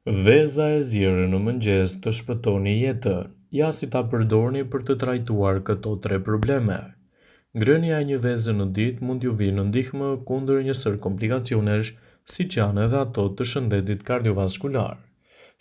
Veza e zjerë në mëngjes të shpëtoni jetën. Ja si ta përdorni për të trajtuar këto 3 probleme. Ngrënia e një veze në ditë mund t'ju vinë në ndihmë kundër një sër komplikacionesh, siç janë edhe ato të shëndetit kardiovaskular.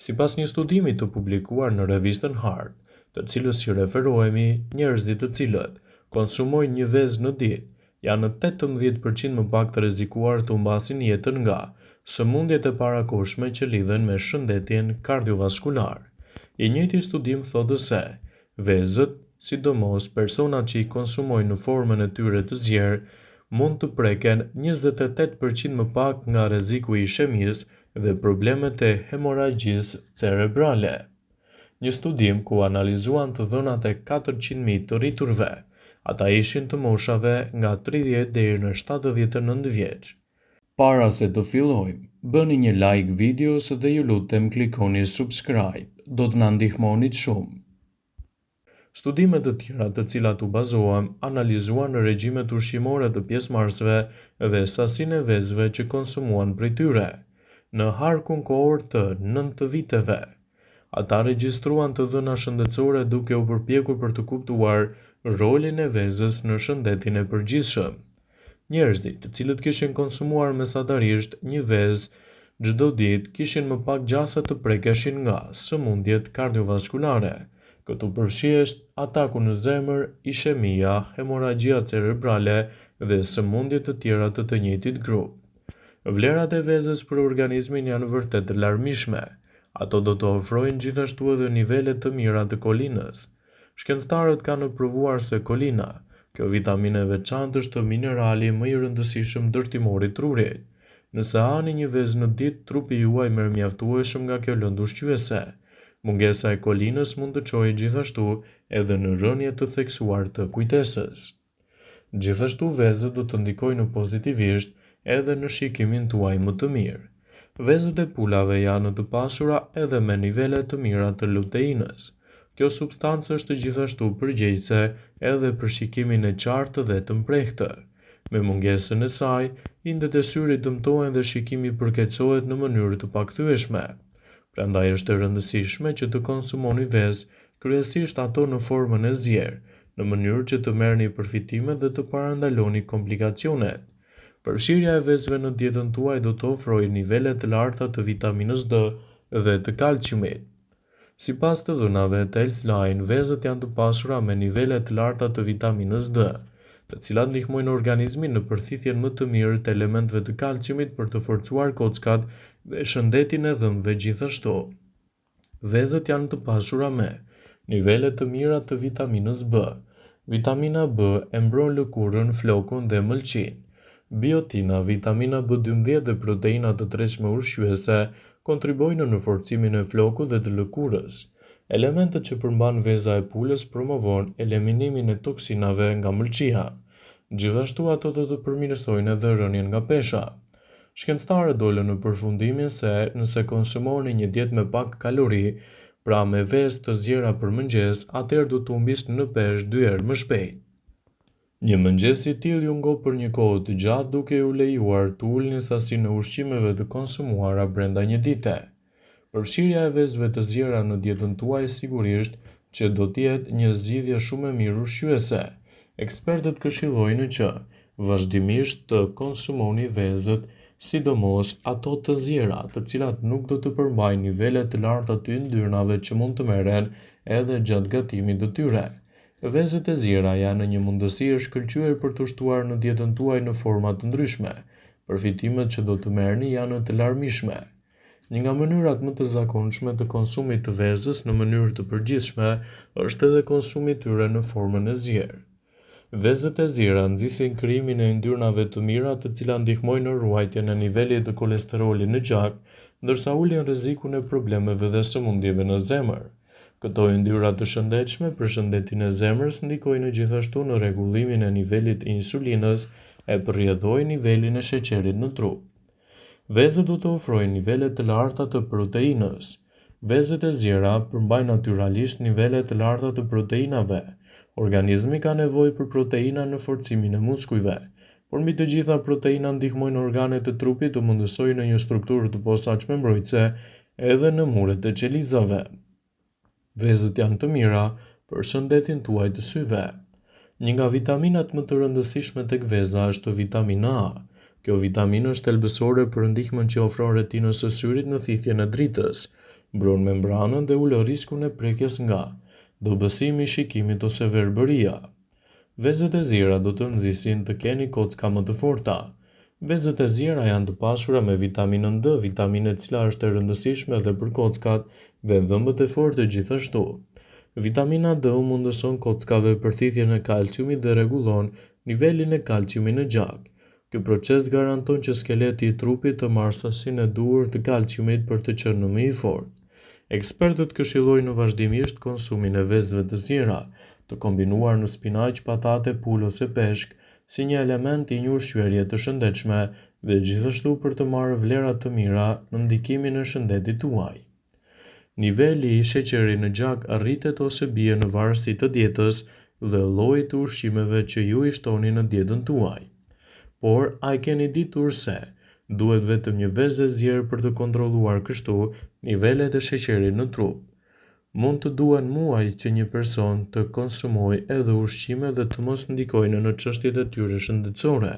Sipas një studimi të publikuar në revistën Heart, të cilës i referohemi, njerëzit të cilët konsumojnë një vezë në ditë janë në 18% më pak të rrezikuar të humbasin jetën nga sëmundjet e parakohshme që lidhen me shëndetin kardiovaskular. I njëjti studim thotë se vezët, sidomos personat që i konsumojnë në formën e tyre të zjerë, mund të preken 28% më pak nga rreziku i ishemisë dhe problemet e hemoragjisë cerebrale. Një studim ku analizuan të dhënat e 400.000 të rriturve, ata ishin të moshave nga 30 deri në 79 vjeç. Para se të fillojmë, bëni një like videos dhe ju lutem klikoni subscribe, do të na ndihmonit shumë. Studimet të tjera të cilat u bazohem analizuan në regjimet ushqimore të pjesëmarrësve dhe sasinë e vezëve që konsumuan prej tyre, në harkun kohor të 9 viteve. Ata regjistruan të dhëna shëndetësore duke u përpjekur për të kuptuar rolin e vezës në shëndetin e përgjithshëm. Njerëzit të cilët kishin konsumuar mesatarisht një vezë çdo ditë kishin më pak gjasa të prekeshin nga sëmundjet kardiovaskulare. Këtu përfshihet ataku në zemër, ishemia, hemoragjia cerebrale dhe sëmundje të tjera të të njëjtit grup. Vlerat e vezës për organizmin janë vërtet të larmishme. Ato do të ofrojnë gjithashtu edhe nivele të mira të kolinës. Shkencëtarët kanë provuar se kolina, kjo vitaminë e veçantë është minerali më i rëndësishëm ndërtimor i trurit. Nëse hani një vezë në ditë, trupi juaj merr mjaftueshëm nga kjo lëndë ushqyese. Mungesa e kolinës mund të çojë gjithashtu edhe në rënje të theksuar të kujtesës. Gjithashtu vezët do të ndikojnë pozitivisht edhe në shikimin tuaj më të mirë. Vezët e pulave janë të pasura edhe me nivele të mira të luteinës. Kjo substancë është gjithashtu përgjegjëse edhe për shikimin e qartë dhe të mprehtë. Me mungesën e saj, indet e syrit dëmtohen dhe shikimi përkeqësohet në mënyrë të pakthyeshme. Prandaj është e rëndësishme që të konsumoni vezë, kryesisht ato në formën e zjerë, në mënyrë që të merrni përfitime dhe të parandaloni komplikacionet. Përfshirja e vezëve në dietën tuaj do të ofrojë nivele të larta të vitaminës D dhe të kalciumit. Sipas të dhënave të Healthline, vezët janë të pasura me nivele të larta të vitaminës D, të cilat ndihmojnë organizmin në përthithjen më të mirë të elementëve të kalciumit për të forcuar kockat dhe shëndetin e dhëmbëve gjithashtu. Vezët janë të pasura me nivele të mira të vitaminës B. Vitamina B e mbron lëkurën, flokun dhe mëlçin. Biotina, vitamina B12 dhe proteina të tretshme ushqyese kontribojnë në forcimin e flokut dhe të lëkurës. Elementet që përmban veza e pulës promovon eliminimin e toksinave nga mëlçia. Gjithashtu ato do të përmirësojnë edhe rënien nga pesha. Shkencëtarët dolën në përfundimin se nëse konsumoni një dietë me pak kalori, pra me vezë të zjera për mëngjes, atëherë do të humbisni në peshë 2 herë më shpejt. Një mëngjes i tillë ju ngop për një kohë të gjatë duke ju lejuar të ulni sasinë e ushqimeve të konsumuara brenda një dite. Përfshirja e vezëve të zjera në dietën tuaj sigurisht që do të jetë një zgjidhje shumë e mirë ushqyese. Ekspertët këshillojnë që vazhdimisht të konsumoni vezët, sidomos ato të zjera, të cilat nuk do të përmbajnë nivele të larta të yndyrnave që mund të merren edhe gjatë gatimit të tyre. Vezët e zjera janë një mundësi e shkëlqyer për të shtuar në dietën tuaj në forma të ndryshme. Përfitimet që do të merrni janë të larmishme. Një nga mënyrat më të zakonshme të konsumit të vezës në mënyrë të përgjithshme është edhe konsumi i tyre në formën e zjerë. Vezët e zjera nxisin krijimin e yndyrnave të mira, të cilat ndihmojnë në ruajtjen e nivelit të kolesterolit në gjak, ndërsa ulin rrezikun e problemeve dhe sëmundjeve në zemër. Këto yndyra të shëndetshme për shëndetin e zemrës ndikojnë gjithashtu në rregullimin e nivelit të insulinës e përrjedhojnë nivelin e sheqerit në trup. Vezët do të ofrojnë nivele të larta të proteinës. Vezët e zjera përmbajnë natyralisht nivele të larta të proteinave. Organizmi ka nevojë për proteina në forcimin e muskujve, por mbi të gjitha proteina ndihmojnë organet e trupit të mundësojnë në një strukturë të posaçme mbrojtëse edhe në muret e qelizave. Vezët janë të mira për shëndetin tuaj të syve. Një nga vitaminat më të rëndësishme tek veza është vitamina A. Kjo vitaminë është thelbësore për ndihmën që ofron retinës së syrit në thithjen e dritës, mbron membranën dhe ulë riskun e prekjes nga dobësimi i shikimit ose verbëria. Vezët e zjera do të nxisin të keni kocka më të forta. Vezët e zjera janë të pashura me vitaminën D, vitaminë e cila është e rëndësishme edhe për kockat dhe dhëmbët e fortë gjithashtu. Vitamina D mundëson kockave përthithjen e kalciumit dhe rregullon nivelin e kalciumit në gjak. Ky proces garanton që skeleti i trupit të marrë sasinë e duhur të kalciumit për të qenë më i fortë. Ekspertët këshillojnë vazhdimisht konsumin e vezëve të zjera, të kombinuar në spinaq, patate, pul ose peshk, si një element i një ushqyerje të shëndetshme dhe gjithashtu për të marrë vlera të mira në ndikimin e shëndetit tuaj. Niveli i sheqerit në gjak arritet ose bie në varësi të dietës dhe llojit të ushqimeve që ju i shtoni në dietën tuaj. Por, a e keni ditur se duhet vetëm një vezë e zjerë për të kontrolluar kështu nivelet e sheqerit në trup? Mund të duhen muaj që një person të konsumojë edhe ushqime dhe të mos ndikojnë në çështjet e tyre shëndetësore.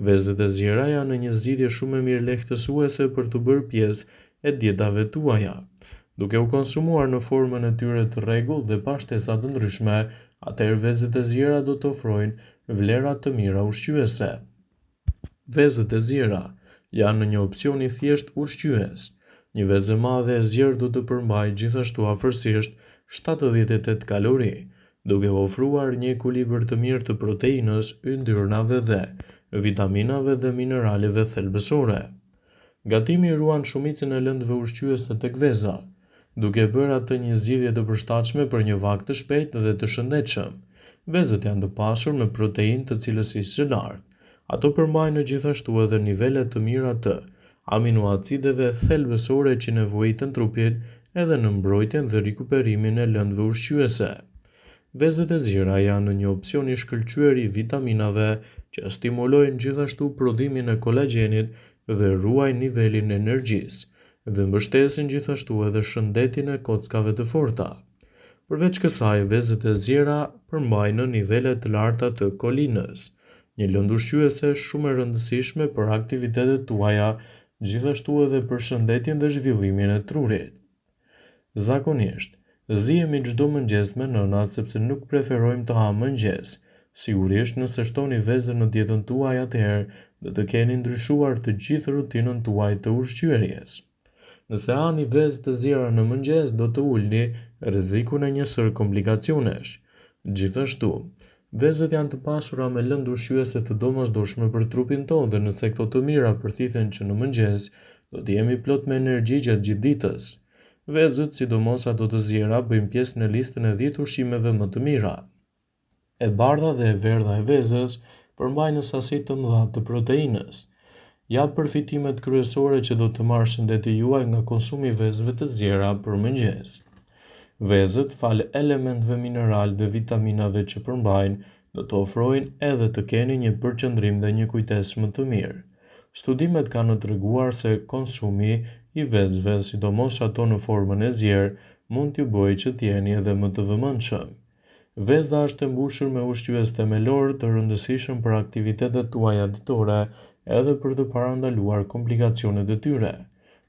Vezët e zjera janë një zgjidhje shumë e mirë lehtësuese për të bërë pjesë e dietave tuaja. Duke u konsumuar në formën e tyre të rregullt dhe pa shtesa të ndryshme, atëherë vezët e zjera do të ofrojnë vlera të mira ushqyese. Vezët e zjera janë një opsion i thjesht ushqyes. Një vezë e madhe e zjerë do të përmbajë gjithashtu afërsisht 78 kalori, duke ofruar një ekuilibër të mirë të proteinës, yndyrnave dhe vitaminave dhe mineraleve thelbësore. Gatimi ruan shumicën e lëndëve ushqyese tek veza, duke bërë atë një zgjidhje të përshtatshme për një vakt të shpejtë dhe të shëndetshëm. Vezët janë të pasur me proteinë të cilësisë së lartë. Ato përmbajnë gjithashtu edhe nivele të mira të aminoacideve thelbësore që nevojiten trupit edhe në mbrojtjen dhe rikuperimin e lëndëve ushqyese. Vezët e zjera janë një opsion i shkëlqyer i vitaminave që stimulojnë gjithashtu prodhimin e kolagjenit dhe ruajnë nivelin e energjisë dhe mbështesin gjithashtu edhe shëndetin e kockave të forta. Përveç kësaj, vezët e zjera përmbajnë nivele të larta të kolinës, një lëndë ushqyese shumë e rëndësishme për aktivitetet tuaja, gjithashtu edhe për shëndetin dhe zhvillimin e trurit. Zakonisht, zihemi çdo mëngjes me nënat sepse nuk preferojmë të hamë mëngjes. Sigurisht, nëse shtoni vezën në dietën tuaj, atëherë do të keni ndryshuar të gjithë rutinën tuaj të ushqyerjes. Nëse hani vezë të zjera në mëngjes, do të ulni rrezikun e njësër komplikacionesh. Gjithashtu, vezët janë të pasura me lëndë ushqyese të domosdoshme për trupin tonë dhe nëse këto të mira përthithen që në mëngjes, do të jemi plot me energji gjatë gjithë ditës. Vezët, sidomos ato të zjera, bëjnë pjesë në listën e 10 ushqimeve më të mira. E bardha dhe e verdha e vezës përmbajnë sasi të mëdha të proteinës. Ja përfitimet kryesore që do të marrë shëndeti juaj nga konsumi i vezëve të zjera për mëngjes. Vezët, falë elementëve mineral dhe vitaminave që përmbajnë, do të ofrojnë edhe të keni një përqendrim dhe një kujtesë më të mirë. Studimet kanë treguar se konsumi i vezëve, sidomos ato në formën e zjerë, mund t'ju bëjë që t'jeni edhe më të vëmendshëm. Veza është e mbushur me ushqyes themelor të rëndësishëm për aktivitetet tuaja ditore edhe për të parandaluar komplikacionet e tyre.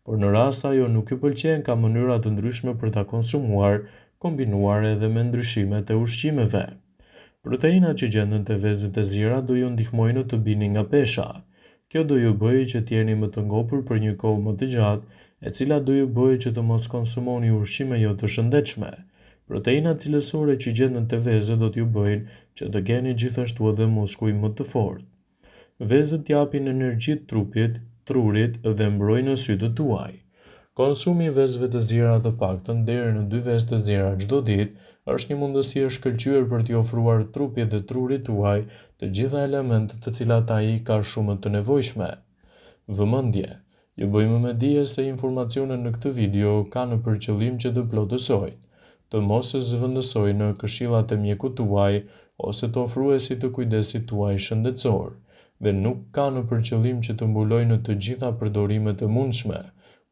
Por në rast ajo nuk ju pëlqen, ka mënyra të ndryshme për ta konsumuar, kombinuar edhe me ndryshimet e ushqimeve. Proteinat që gjenden te vezët e zjera do ju ndihmojnë të bini nga pesha. Kjo do ju bëjë që t'jeni më të ngopur për një kohë më të gjatë, e cila do ju bëjë që të mos konsumoni ushqime jo të shëndetshme. Proteinat cilësore që gjenden te vezët do t'ju bëjnë që të keni gjithashtu edhe muskuj më të fortë. Vezët japin energji trupit, trurit dhe mbrojnë sytë tuaj. Konsumi i vezëve të zjera të paktën deri në 2 vezë të zjera çdo ditë është një mundësi e shkëlqyer për t'i ofruar trupit dhe trurit tuaj të gjitha elementet të cilat ai ka shumë të nevojshme. Vëmendje. Ju bëjmë me dije se informacionet në këtë video kanë për qëllim që të plotësojnë, të mos e zëvendësojnë në këshillat e mjekut tuaj ose të ofruesit të kujdesit tuaj shëndetësor, dhe nuk kanë për qëllim që të mbulojnë të gjitha përdorimet e mundshme,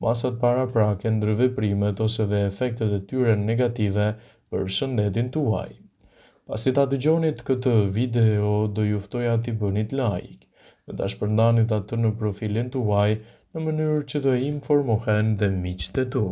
masat paraprake, ndërveprimet ose dhe efektet e tyre negative për shëndetin tuaj. Pasi ta dëgjonit këtë video, do ju ftoja t'i bënit like dhe ta shpërndanit atë në profilin tuaj në mënyrë që të informohen dhe miqtë e tu.